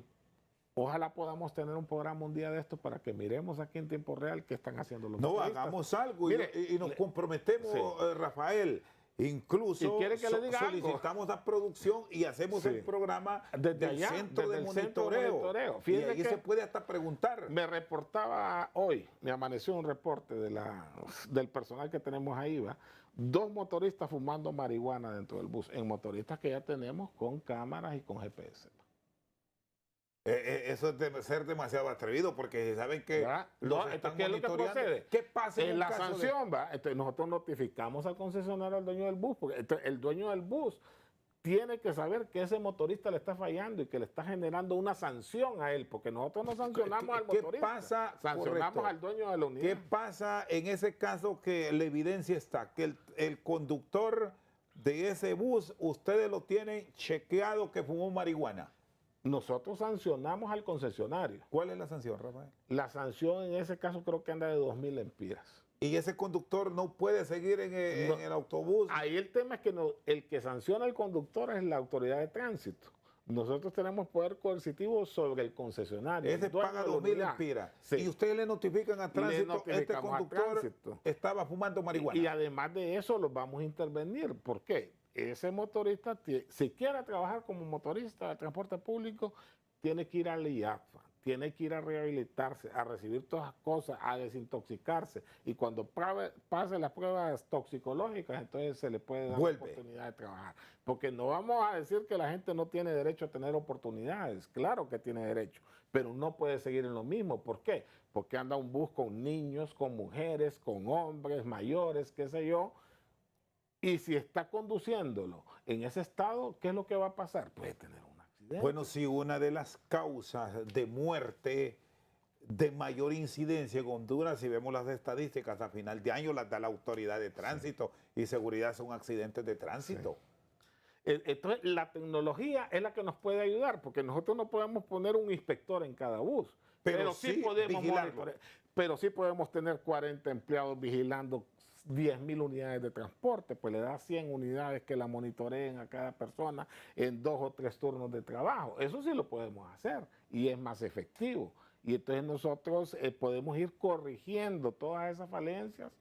ojalá podamos tener un programa un día de estos para que miremos aquí en tiempo real qué están haciendo los No, motoristas. hagamos algo Mire, y nos comprometemos, sí. Rafael. Incluso ¿Y quiere que le diga algo? solicitamos la producción y hacemos Sí. el programa Desde del allá, centro de desde el centro de monitoreo. monitoreo. Y Fíjese ahí que se puede hasta preguntar. me reportaba hoy, me amaneció un reporte del personal que tenemos ahí, ¿va? 2 motoristas fumando marihuana dentro del bus, en motoristas que ya tenemos con cámaras y con GPS. Eso es ser demasiado atrevido porque saben que ¿Verdad? los No, están ¿qué es lo que monitoreando. procede? ¿Qué pasa en un La caso de- sanción, ¿va? Entonces nosotros notificamos al concesionario, al dueño del bus, porque entonces, el dueño del bus tiene que saber que ese motorista le está fallando y que le está generando una sanción a él, porque nosotros no sancionamos al ¿Qué motorista, pasa? sancionamos Correcto. al dueño de la unidad. ¿Qué pasa en ese caso que la evidencia está? Que el conductor de ese bus, ustedes lo tienen chequeado que fumó marihuana. Nosotros sancionamos al concesionario. ¿Cuál es la sanción, Rafael? La sanción en ese caso creo que anda de 2.000 lempiras. Y ese conductor no puede seguir en No. el autobús. Ahí el tema es que el que sanciona al conductor es la autoridad de tránsito. Nosotros tenemos poder coercitivo sobre el concesionario. Ese el dueño paga de la 2.000 unidad. empiras. Sí. Y ustedes le notifican a tránsito, este notificamos a conductor tránsito. estaba fumando marihuana. Y además de eso los vamos a intervenir. ¿Por qué? Ese motorista, si quiere trabajar como motorista de transporte público, tiene que ir al IAFA, tiene que ir a rehabilitarse, a recibir todas las cosas, a desintoxicarse. Y cuando pase las pruebas toxicológicas, entonces se le puede dar la oportunidad de trabajar. Porque no vamos a decir que la gente no tiene derecho a tener oportunidades. Claro que tiene derecho, pero no puede seguir en lo mismo. ¿Por qué? Porque anda un bus con niños, con mujeres, con hombres, mayores, qué sé yo. Y si está conduciéndolo en ese estado, ¿qué es lo que va a pasar? Puede tener un accidente. Bueno, si una de las causas de muerte de mayor incidencia en Honduras, si vemos las estadísticas a final de año, las da la autoridad de tránsito y seguridad, son accidentes de tránsito. Entonces, la tecnología es la que nos puede ayudar, porque nosotros no podemos poner un inspector en cada bus, pero sí podemos monitorear. Pero sí podemos tener 40 empleados vigilando 10.000 unidades de transporte, pues le da 100 unidades que la monitoreen a cada persona en 2 o 3 turnos de trabajo. Eso sí lo podemos hacer y es más efectivo. Y entonces nosotros podemos ir corrigiendo todas esas falencias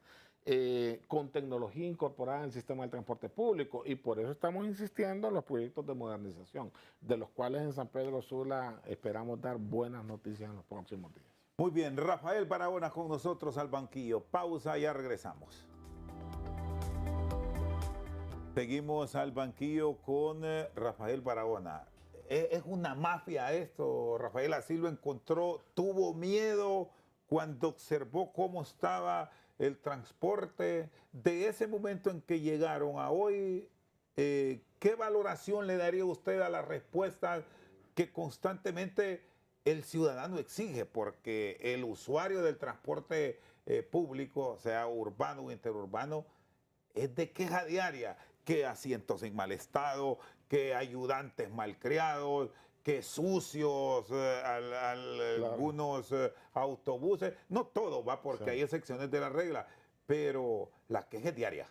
con tecnología incorporada en el sistema del transporte público, y por eso estamos insistiendo en los proyectos de modernización, de los cuales en San Pedro Sula esperamos dar buenas noticias en los próximos días. Muy bien, Rafael Barahona con nosotros al banquillo. Pausa, ya regresamos. Seguimos al banquillo con Rafael Barahona. Es una mafia esto, Rafael, así lo encontró, tuvo miedo cuando observó cómo estaba el transporte. De ese momento en que llegaron a hoy, ¿qué valoración le daría usted a la respuesta que constantemente el ciudadano exige? Porque el usuario del transporte público, sea urbano o interurbano, es de queja diaria, que asientos en mal estado, que ayudantes malcriados, que sucios Claro. algunos autobuses. No todo va porque Sí. hay excepciones de la regla, pero la queja es diaria.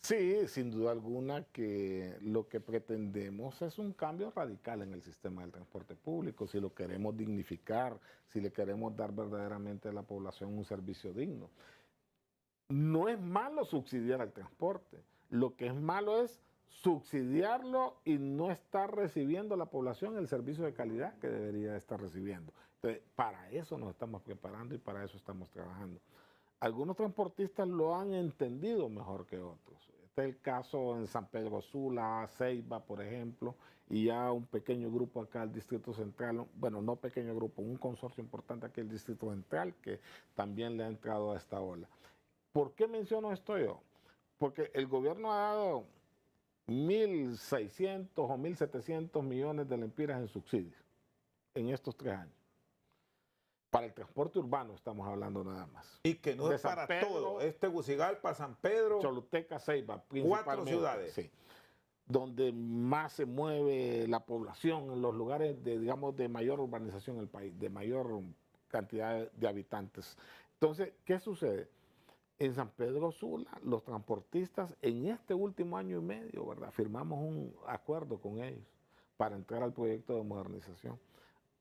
Sí, sin duda alguna que lo que pretendemos es un cambio radical en el sistema del transporte público, si lo queremos dignificar, si le queremos dar verdaderamente a la población un servicio digno. No es malo subsidiar al transporte, lo que es malo es subsidiarlo y no estar recibiendo la población el servicio de calidad que debería estar recibiendo. Entonces, para eso nos estamos preparando y para eso estamos trabajando. Algunos transportistas lo han entendido mejor que otros. Este es el caso en San Pedro Sula, Ceiba, por ejemplo, y ya un pequeño grupo acá al Distrito Central, bueno, no pequeño grupo, un consorcio importante aquí el Distrito Central que también le ha entrado a esta ola. ¿Por qué menciono esto yo? Porque el gobierno ha dado 1.600 o 1.700 millones de lempiras en subsidios en estos 3 años. Para el transporte urbano estamos hablando nada más. Y que no De es San para Pedro, todo. Es Tegucigalpa, San Pedro. Choluteca, Ceiba, principalmente. 4 ciudades. Sí. Donde más se mueve la población, en los lugares de, digamos, de mayor urbanización en el país, de mayor cantidad de habitantes. Entonces, ¿qué sucede? En San Pedro Sula, los transportistas en este último año y medio, ¿verdad? Firmamos un acuerdo con ellos para entrar al proyecto de modernización.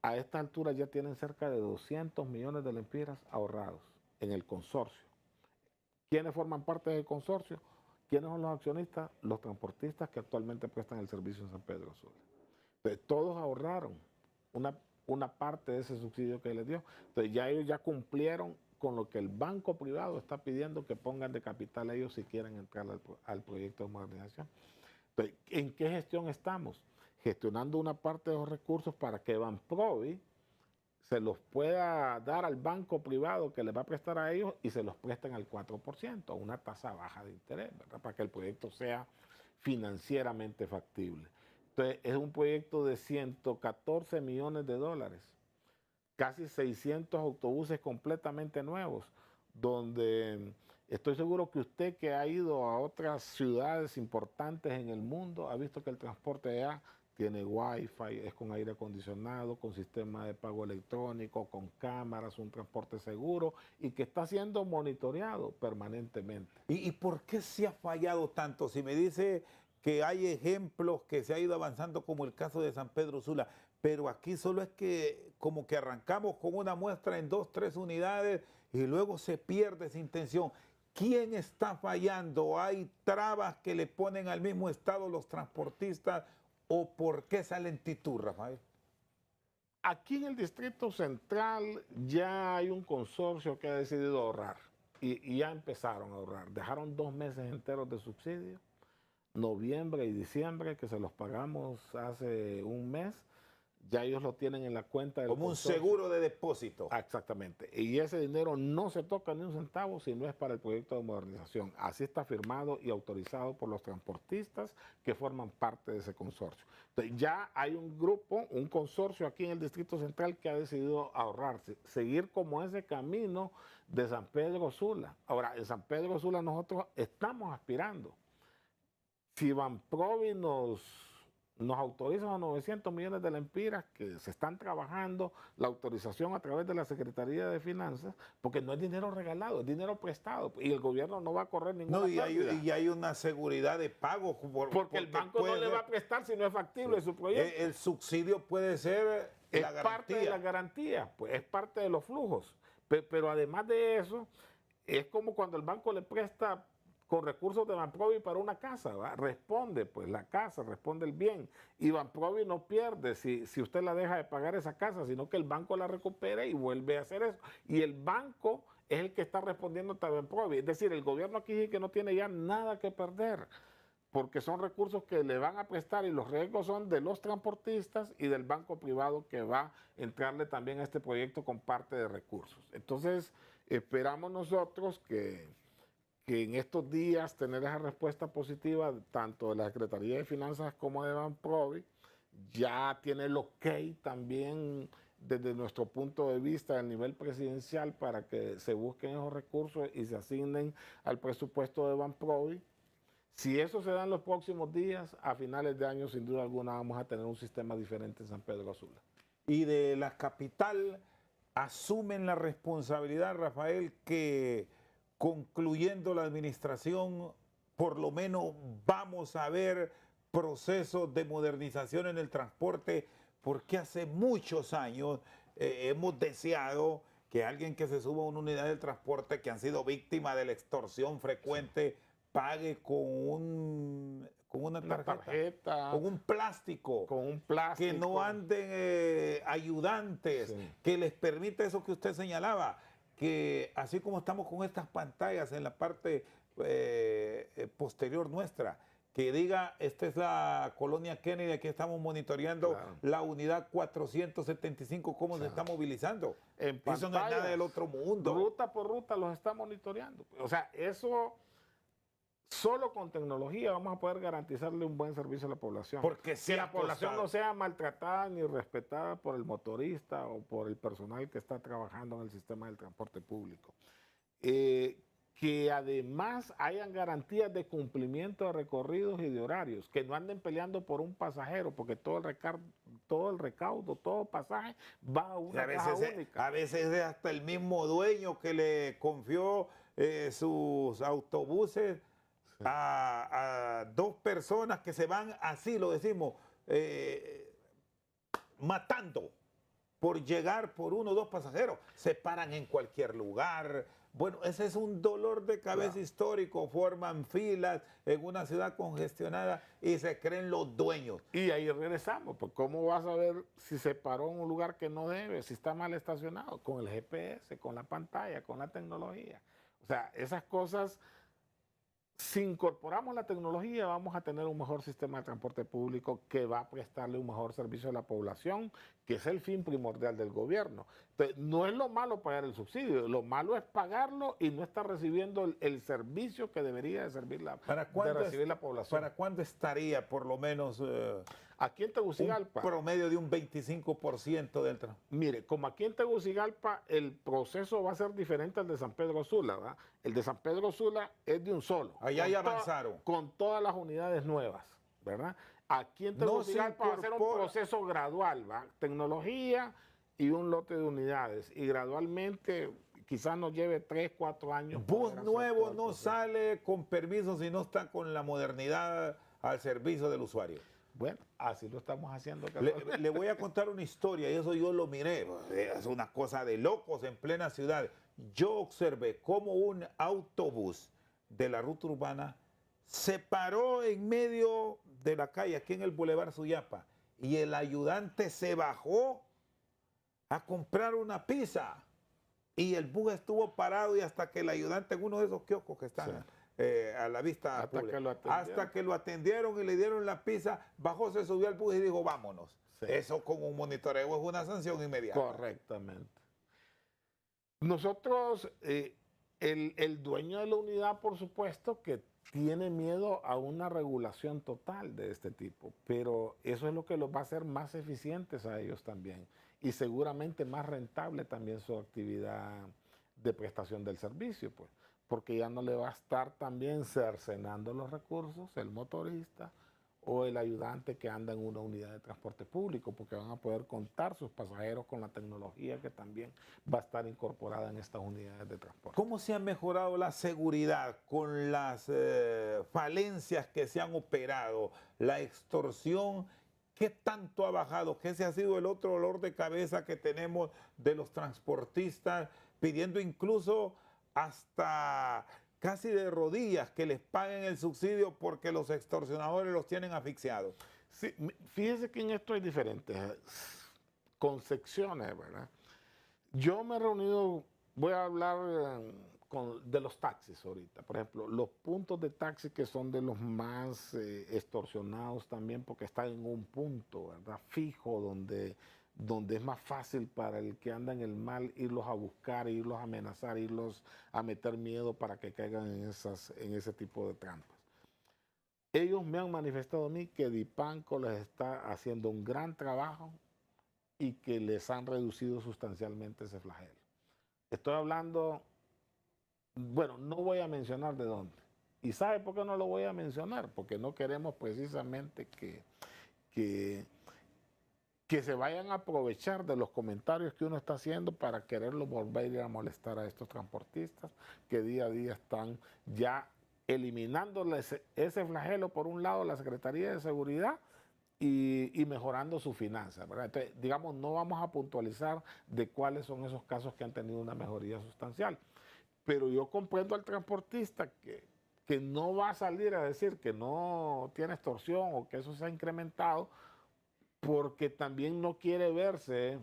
A esta altura ya tienen cerca de 200 millones de lempiras ahorrados en el consorcio. ¿Quiénes forman parte del consorcio? ¿Quiénes son los accionistas? Los transportistas que actualmente prestan el servicio en San Pedro Sula. Entonces, todos ahorraron una parte de ese subsidio que les dio. Entonces, ya ellos ya cumplieron con lo que el banco privado está pidiendo que pongan de capital ellos si quieren entrar al proyecto de modernización. Entonces, ¿en qué gestión estamos? Gestionando una parte de los recursos para que Banprovi se los pueda dar al banco privado que les va a prestar a ellos y se los presten al 4%, a una tasa baja de interés, ¿verdad? Para que el proyecto sea financieramente factible. Entonces, es un proyecto de 114 millones de dólares, casi 600 autobuses completamente nuevos, donde estoy seguro que usted que ha ido a otras ciudades importantes en el mundo ha visto que el transporte allá tiene wifi, es con aire acondicionado, con sistema de pago electrónico, con cámaras, un transporte seguro y que está siendo monitoreado permanentemente. ¿Y por qué se ha fallado tanto? Si me dice que hay ejemplos que se ha ido avanzando como el caso de San Pedro Sula, pero aquí solo es que como que arrancamos con una muestra en 2, 3 unidades y luego se pierde esa intención. ¿Quién está fallando? ¿Hay trabas que le ponen al mismo estado los transportistas o por qué esa lentitud, Rafael? Aquí en el Distrito Central ya hay un consorcio que ha decidido ahorrar y ya empezaron a ahorrar. Dejaron 2 meses enteros de subsidio, noviembre y diciembre, que se los pagamos hace un mes. Ya ellos lo tienen en la cuenta del Como consorcio. un seguro de depósito. Exactamente. Y ese dinero no se toca ni un centavo si no es para el proyecto de modernización. Así está firmado y autorizado por los transportistas que forman parte de ese consorcio. Entonces, ya hay un grupo, un consorcio aquí en el Distrito Central que ha decidido ahorrarse, seguir como ese camino de San Pedro Sula. Ahora, en San Pedro Sula nosotros estamos aspirando. Si Banprovi nos autorizan a 900 millones de lempiras que se están trabajando, la autorización a través de la Secretaría de Finanzas, porque no es dinero regalado, es dinero prestado y el gobierno no va a correr ninguna pérdida. Y hay una seguridad de pago. Porque el banco no le va a prestar si no es factible su proyecto. El subsidio puede ser la garantía. Es parte de la garantía, pues es parte de los flujos. Pero además de eso, es como cuando el banco le presta con recursos de Banprovi para una casa, ¿va? Responde pues la casa, responde el bien. Y Banprovi no pierde si usted la deja de pagar esa casa, sino que el banco la recupera y vuelve a hacer eso. Y el banco es el que está respondiendo a Banprovi. Es decir, el gobierno aquí dice que no tiene ya nada que perder, porque son recursos que le van a prestar y los riesgos son de los transportistas y del banco privado que va a entrarle también a este proyecto con parte de recursos. Entonces, esperamos nosotros que en estos días tener esa respuesta positiva tanto de la Secretaría de Finanzas como de Banprovi. Ya tiene el ok también desde nuestro punto de vista del nivel presidencial para que se busquen esos recursos y se asignen al presupuesto de Banprovi. Si eso se da en los próximos días, a finales de año sin duda alguna vamos a tener un sistema diferente en San Pedro Sula. Y de la capital asumen la responsabilidad, Rafael, que concluyendo la administración, por lo menos vamos a ver procesos de modernización en el transporte, porque hace muchos años hemos deseado que alguien que se suba a una unidad del transporte que han sido víctimas de la extorsión frecuente pague con una tarjeta, con un plástico, que no anden ayudantes, que les permita eso que usted señalaba, que así como estamos con estas pantallas en la parte posterior nuestra, que diga, esta es la colonia Kennedy, aquí estamos monitoreando la unidad 475, cómo se está movilizando. En eso no es nada del otro mundo. Ruta por ruta los está monitoreando. O sea, eso solo con tecnología vamos a poder garantizarle un buen servicio a la población. Porque si la población no sea maltratada ni respetada por el motorista o por el personal que está trabajando en el sistema del transporte público. Que además hayan garantías de cumplimiento de recorridos y de horarios, que no anden peleando por un pasajero, porque todo el recaudo, todo pasaje va a una caja única. A veces es hasta el mismo dueño que le confió sus autobuses a 2 personas que se van, así lo decimos, matando por llegar por uno o dos pasajeros. Se paran en cualquier lugar. Bueno, ese es un dolor de cabeza histórico. Forman filas en una ciudad congestionada y se creen los dueños. Y ahí regresamos, pues ¿cómo vas a ver si se paró en un lugar que no debe, si está mal estacionado? Con el GPS, con la pantalla, con la tecnología. O sea, esas cosas, si incorporamos la tecnología, vamos a tener un mejor sistema de transporte público que va a prestarle un mejor servicio a la población, que es el fin primordial del gobierno. Entonces, no es lo malo pagar el subsidio, lo malo es pagarlo y no estar recibiendo el servicio que debería de recibir la población. ¿Para cuándo estaría por lo menos aquí en Tegucigalpa, un promedio de un 25% del transporte? Mire, como aquí en Tegucigalpa el proceso va a ser diferente al de San Pedro Sula, ¿verdad? El de San Pedro Sula es de un solo. Allá ya avanzaron. Con todas las unidades nuevas, ¿verdad? Aquí en Tegucigalpa va a ser un proceso gradual, ¿va? Tecnología y un lote de unidades. Y gradualmente quizás nos lleve 3, 4 años. Bus nuevo no sale con permiso si no está con la modernidad al servicio del usuario. Bueno, así lo estamos haciendo. Le voy a contar una historia y eso yo lo miré. Es una cosa de locos en plena ciudad. Yo observé cómo un autobús de la ruta urbana se paró en medio de la calle, aquí en el Boulevard Suyapa, y el ayudante se bajó a comprar una pizza. Y el bus estuvo parado y hasta que el ayudante en uno de esos kioscos que están... Sí. A la vista pública. Hasta que lo atendieron y le dieron la pizza, bajó, se subió al bus y dijo, vámonos. Sí. Eso con un monitoreo es una sanción inmediata. Correctamente. Nosotros, el dueño de la unidad, por supuesto, que tiene miedo a una regulación total de este tipo, pero eso es lo que los va a hacer más eficientes a ellos también y seguramente más rentable también su actividad de prestación del servicio, pues. Porque ya no le va a estar también cercenando los recursos el motorista o el ayudante que anda en una unidad de transporte público, porque van a poder contar sus pasajeros con la tecnología que también va a estar incorporada en estas unidades de transporte. ¿Cómo se ha mejorado la seguridad con las falencias que se han operado, la extorsión? ¿Qué tanto ha bajado? ¿Qué se ha sido el otro dolor de cabeza que tenemos de los transportistas pidiendo incluso hasta casi de rodillas que les paguen el subsidio porque los extorsionadores los tienen asfixiados? Sí, fíjese que en esto hay diferentes concepciones, ¿verdad? Yo me he reunido, voy a hablar de los taxis ahorita, por ejemplo, los puntos de taxi que son de los más extorsionados también porque están en un punto, ¿verdad? Fijo, donde es más fácil para el que anda en el mal irlos a buscar, irlos a amenazar, irlos a meter miedo para que caigan en ese tipo de trampas. Ellos me han manifestado a mí que Dipanco les está haciendo un gran trabajo y que les han reducido sustancialmente ese flagelo. Estoy hablando, bueno, no voy a mencionar de dónde. ¿Y sabe por qué no lo voy a mencionar? Porque no queremos precisamente que se vayan a aprovechar de los comentarios que uno está haciendo para quererlo volver a molestar a estos transportistas que día a día están ya eliminándoles ese flagelo, por un lado, la Secretaría de Seguridad y mejorando su finanza, ¿verdad? Entonces, digamos, no vamos a puntualizar de cuáles son esos casos que han tenido una mejoría sustancial. Pero yo comprendo al transportista que no va a salir a decir que no tiene extorsión o que eso se ha incrementado, porque también no quiere verse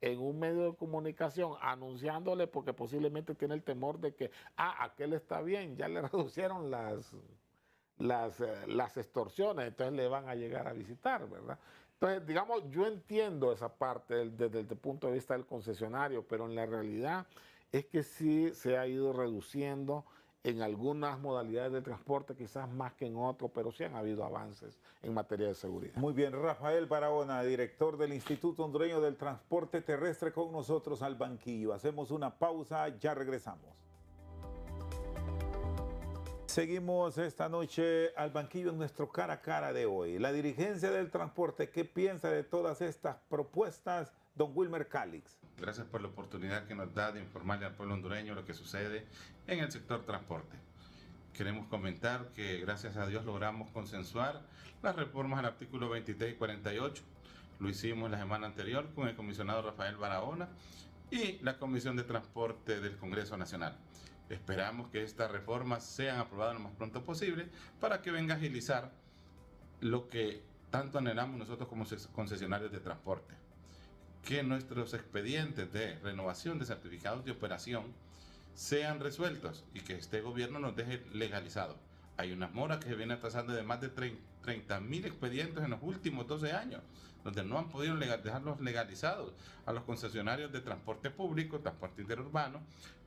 en un medio de comunicación anunciándole porque posiblemente tiene el temor de que, aquel está bien, ya le reducieron las extorsiones, entonces le van a llegar a visitar, ¿verdad? Entonces, digamos, yo entiendo esa parte desde el punto de vista del concesionario, pero en la realidad es que sí se ha ido reduciendo en algunas modalidades de transporte, quizás más que en otros, pero sí han habido avances en materia de seguridad. Muy bien, Rafael Barahona, director del Instituto Hondureño del Transporte Terrestre, con nosotros al banquillo. Hacemos una pausa, ya regresamos. Seguimos esta noche al banquillo en nuestro cara a cara de hoy. La dirigencia del transporte, ¿qué piensa de todas estas propuestas? Don Wilmer Calix. Gracias por la oportunidad que nos da de informarle al pueblo hondureño lo que sucede en el sector transporte. Queremos comentar que gracias a Dios logramos consensuar las reformas al artículo 23 y 48, Lo hicimos la semana anterior con el comisionado Rafael Barahona y la Comisión de Transporte del Congreso Nacional. Esperamos que estas reformas sean aprobadas lo más pronto posible para que venga a agilizar lo que tanto anhelamos nosotros como concesionarios de transporte. Que nuestros expedientes de renovación de certificados de operación sean resueltos y que este gobierno nos deje legalizado. Hay una mora que se viene atrasando de más de 30.000 expedientes en los últimos 12 años, donde no han podido dejarlos legalizados a los concesionarios de transporte público, transporte interurbano,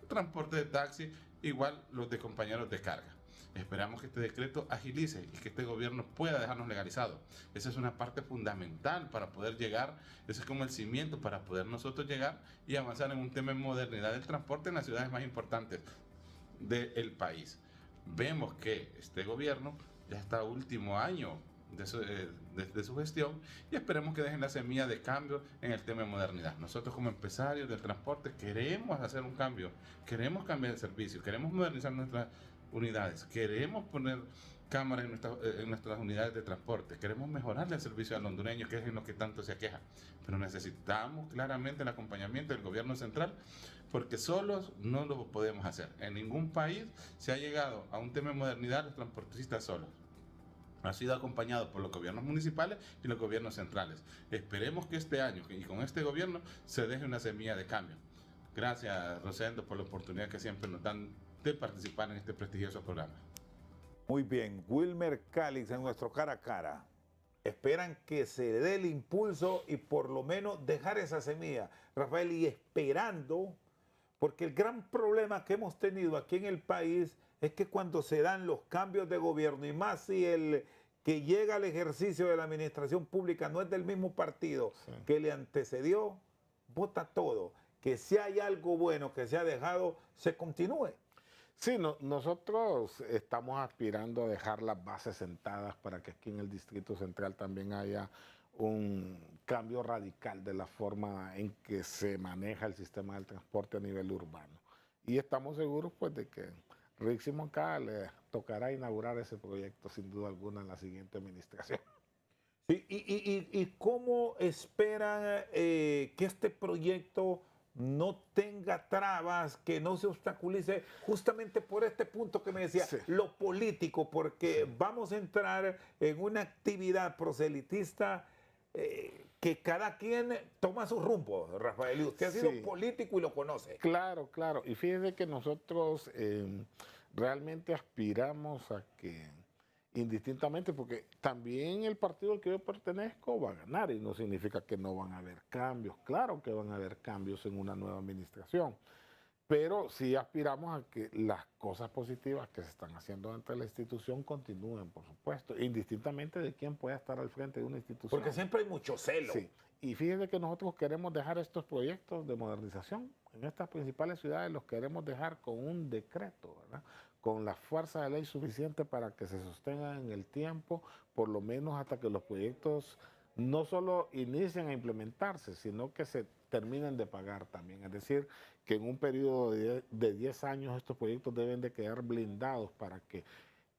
transporte de taxi, igual los de compañeros de carga. Esperamos que este decreto agilice y que este gobierno pueda dejarnos legalizados. Esa es una parte fundamental para poder llegar, ese es como el cimiento para poder nosotros llegar y avanzar en un tema de modernidad del transporte en las ciudades más importantes del país. Vemos que este gobierno ya está último año de su gestión y esperemos que dejen la semilla de cambio en el tema de modernidad. Nosotros como empresarios del transporte queremos hacer un cambio, queremos cambiar el servicio, queremos modernizar nuestras unidades, queremos poner cámaras en nuestras unidades de transporte, queremos mejorarle el servicio al hondureño, que es en lo que tanto se aqueja, pero necesitamos claramente el acompañamiento del gobierno central, porque solos no lo podemos hacer. En ningún país se ha llegado a un tema de modernidad los transportistas solos. Ha sido acompañado por los gobiernos municipales y los gobiernos centrales. Esperemos que este año y con este gobierno se deje una semilla de cambio. Gracias, Rosendo, por la oportunidad que siempre nos dan de participar en este prestigioso programa. Muy bien, Wilmer Calix en nuestro cara a cara. Esperan que se dé el impulso y por lo menos dejar esa semilla, Rafael, y esperando, porque el gran problema que hemos tenido aquí en el país es que cuando se dan los cambios de gobierno y más si el que llega al ejercicio de la administración pública no es del mismo partido que le antecedió, vota todo. Que si hay algo bueno que se ha dejado, se continúe. Sí, nosotros estamos aspirando a dejar las bases sentadas para que aquí en el Distrito Central también haya un cambio radical de la forma en que se maneja el sistema del transporte a nivel urbano. Y estamos seguros pues de que Rick Simonca le tocará inaugurar ese proyecto sin duda alguna en la siguiente administración. Sí, ¿y cómo esperan que este proyecto no tenga trabas, que no se obstaculice justamente por este punto que me decía, sí, lo político, porque sí, vamos a entrar en una actividad proselitista que cada quien toma su rumbo, Rafael, y usted ha sido político y lo conoce. Claro, claro, y fíjese que nosotros realmente aspiramos a que, indistintamente, porque también el partido al que yo pertenezco va a ganar y no significa que no van a haber cambios. Claro que van a haber cambios en una nueva administración, pero sí aspiramos a que las cosas positivas que se están haciendo dentro de la institución continúen, por supuesto, indistintamente de quién pueda estar al frente de una institución. Porque siempre hay mucho celo. Sí, y fíjense que nosotros queremos dejar estos proyectos de modernización en estas principales ciudades, los queremos dejar con un decreto, ¿verdad?, con la fuerza de ley suficiente para que se sostengan en el tiempo, por lo menos hasta que los proyectos no solo inicien a implementarse, sino que se terminen de pagar también. Es decir, que en un periodo de 10 años estos proyectos deben de quedar blindados para que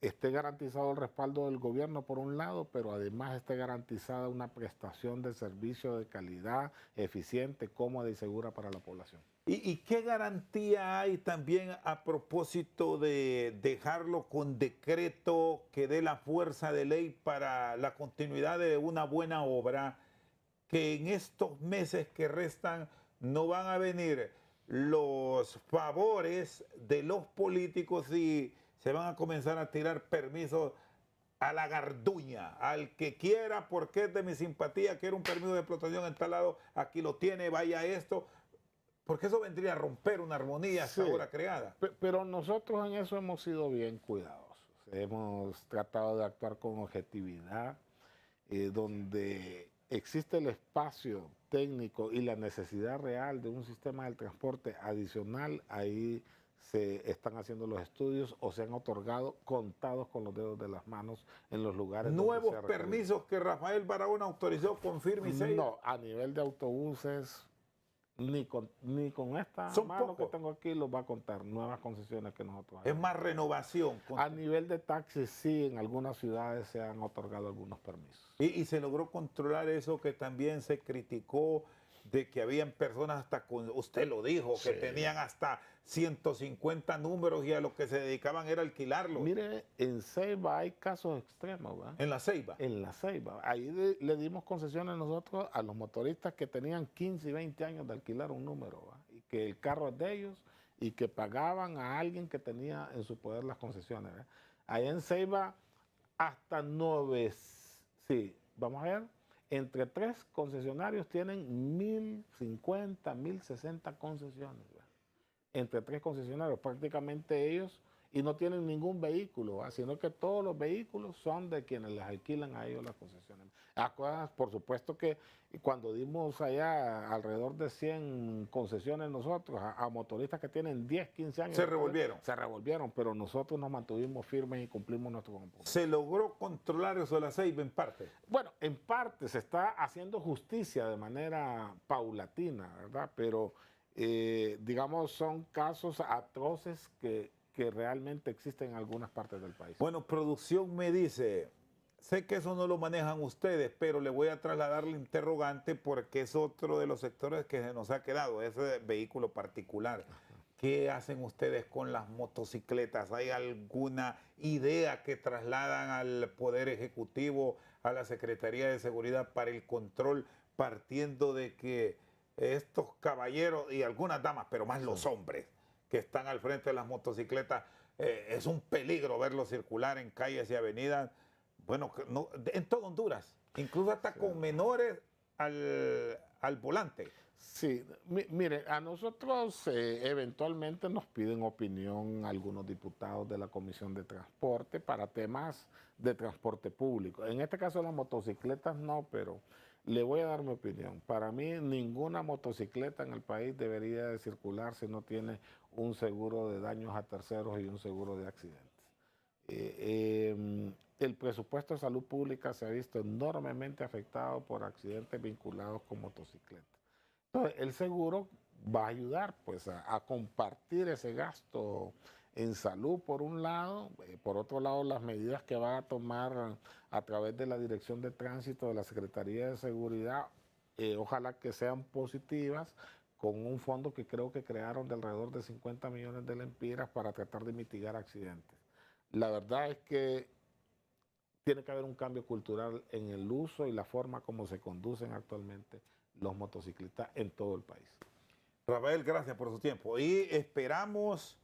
esté garantizado el respaldo del gobierno por un lado, pero además esté garantizada una prestación de servicio de calidad, eficiente, cómoda y segura para la población. ¿Y qué garantía hay también a propósito de dejarlo con decreto que dé la fuerza de ley para la continuidad de una buena obra, que en estos meses que restan no van a venir los favores de los políticos y se van a comenzar a tirar permisos a la garduña, al que quiera, porque es de mi simpatía, quiere un permiso de explotación en tal lado, aquí lo tiene, vaya esto? Porque eso vendría a romper una armonía hasta ahora creada. Pero nosotros en eso hemos sido bien cuidadosos. Hemos tratado de actuar con objetividad, donde existe el espacio técnico y la necesidad real de un sistema del transporte adicional, ahí se están haciendo los estudios o se han otorgado contados con los dedos de las manos en los lugares. ¿Nuevos permisos que Rafael Barahona autorizó con firme y sello? No, a nivel de autobuses Ni con esta Son mano que pocos. tengo aquí los va a contar nuevas concesiones que nosotros Es hagamos. más renovación. A nivel de taxis, sí, en algunas ciudades se han otorgado algunos permisos. Y se logró controlar eso que también se criticó de que habían personas hasta con, usted lo dijo, que Sí. tenían hasta 150 números y a lo que se dedicaban era alquilarlos. Mire, en Ceiba hay casos extremos, ¿verdad? En la Ceiba. En la Ceiba. Ahí le dimos concesiones nosotros a los motoristas que tenían 15 y 20 años de alquilar un número, ¿verdad? Y que el carro es de ellos y que pagaban a alguien que tenía en su poder las concesiones, ¿verdad? Ahí en Ceiba hasta 9, sí, vamos a ver, entre 3 concesionarios tienen 1050, 1060 concesiones, ¿verdad? Entre 3 concesionarios, prácticamente ellos, y no tienen ningún vehículo, ¿verdad? Sino que todos los vehículos son de quienes les alquilan a ellos las concesiones. Por supuesto que cuando dimos allá alrededor de 100 concesiones nosotros a motoristas que tienen 10, 15 años. Se revolvieron. Se revolvieron, pero nosotros nos mantuvimos firmes y cumplimos nuestro compromiso. Se logró controlar eso de la Ceiba en parte. Bueno, en parte se está haciendo justicia de manera paulatina, ¿verdad? Pero, digamos, son casos atroces que realmente existen en algunas partes del país. Bueno, producción me dice, sé que eso no lo manejan ustedes, pero le voy a trasladar la interrogante porque es otro de los sectores que se nos ha quedado, ese vehículo particular. ¿Qué hacen ustedes con las motocicletas? ¿Hay alguna idea que trasladan al Poder Ejecutivo, a la Secretaría de Seguridad para el control, partiendo de que estos caballeros y algunas damas, pero más los hombres, que están al frente de las motocicletas, es un peligro verlos circular en calles y avenidas, bueno, no, en todo Honduras, incluso hasta con menores al volante? Sí, mire, a nosotros eventualmente nos piden opinión algunos diputados de la Comisión de Transporte para temas de transporte público. En este caso las motocicletas no, pero le voy a dar mi opinión. Para mí ninguna motocicleta en el país debería de circular si no tiene un seguro de daños a terceros y un seguro de accidentes. El presupuesto de salud pública se ha visto enormemente afectado por accidentes vinculados con motocicletas. Entonces, el seguro va a ayudar pues, a compartir ese gasto en salud por un lado, por otro lado las medidas que va a tomar a través de la Dirección de Tránsito de la Secretaría de Seguridad, ojalá que sean positivas, con un fondo que creo que crearon de alrededor de 50 millones de lempiras para tratar de mitigar accidentes. La verdad es que tiene que haber un cambio cultural en el uso y la forma como se conducen actualmente los motociclistas en todo el país. Rafael, gracias por su tiempo y esperamos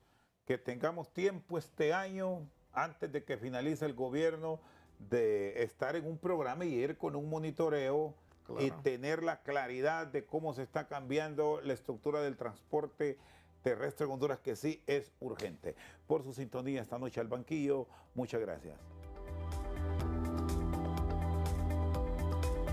que tengamos tiempo este año, antes de que finalice el gobierno, de estar en un programa y ir con un monitoreo, claro, y tener la claridad de cómo se está cambiando la estructura del transporte terrestre en Honduras, que sí es urgente. Por su sintonía esta noche al banquillo, muchas gracias.